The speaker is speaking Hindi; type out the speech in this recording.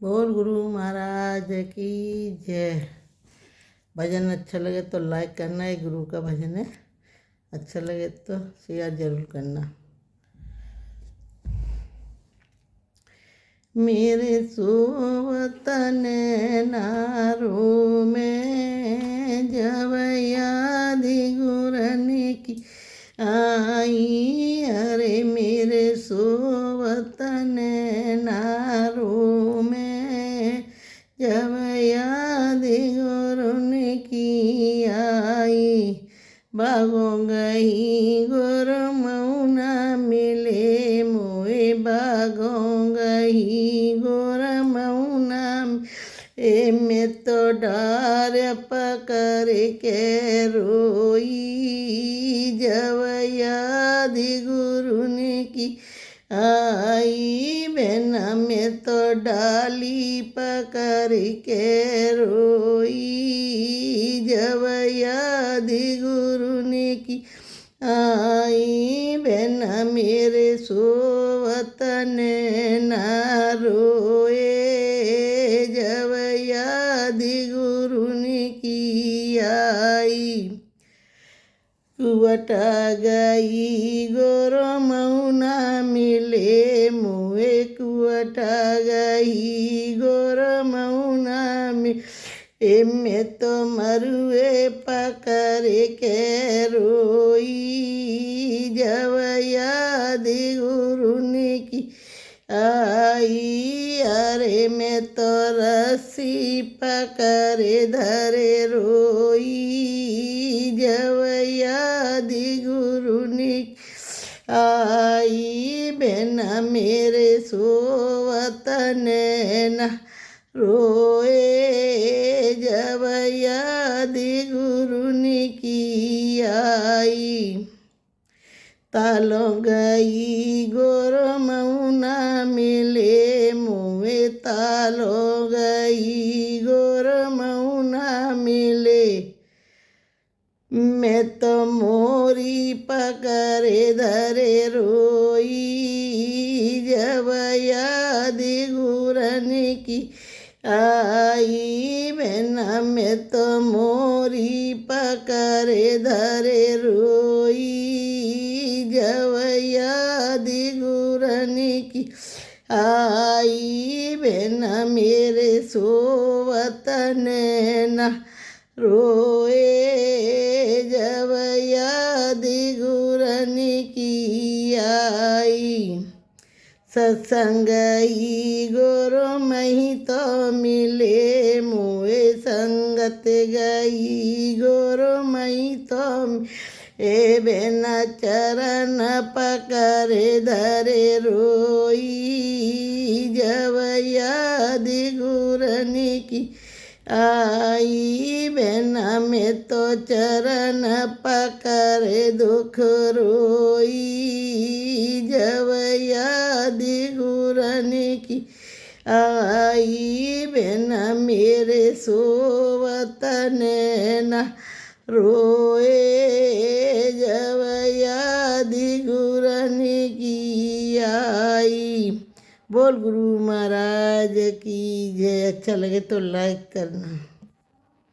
बोल गुरु महाराज की जय। भजन अच्छा लगे तो लाइक करना। है गुरु का भजन है, अच्छा लगे तो शेयर जरूर करना। मेरे सोवत नैनारो में जब याद गुरन की आई। अरे मेरे सोवत नैनारो में जब याद गुरन की आई। भागो गई गुर मौना मिले मोए, भागो गई गुर मौना ए में तो डार पकड़ के रोई। जब याद गुरुन की आई, बहना में तो डाली पकड़ के रोई। जब याद गुरुन की आई, बहना मेरे सोवत नैना रोए। जब याद गुरुन की आई, कुवट गई गोर मौना मिले मुए, कुवट गई गोर मौना मिले में तो मरुए पकड़ के रोई। जब याद गुरुन की आई, अरे मैं तो रस्सी पकड़े धरे रोई। जब याद गुरुन की आई, बहना मेरे सोवत नैना रोए। जब याद गुरुन की आई, तालो गई गोर मौना मिले मुए, तालो गई गोर मौना मिले मैं तो मोरी पकड़े धरे रोई। जब याद गुरन की आई, बहना मैं तो मोरी पकड़े धरे रोई। जब याद गुरन की आई, बहना मेरे सोवत नैना रोए। जब याद गुरन की आई, सत्संग ही गोरो मही तो मिले मोए, संगत गई गोरो मही तो ए बहना चरण पकड़े धरे रोई। जब याद गुरन की आई, बहना में तो चरण पकड़े दुख रोई। जब याद गुरन की आई, बहना मेरे सोवत नैना रोए। जब याद गुरन की आई। बोल गुरु महाराज की जय। अच्छा लगे तो लाइक करना।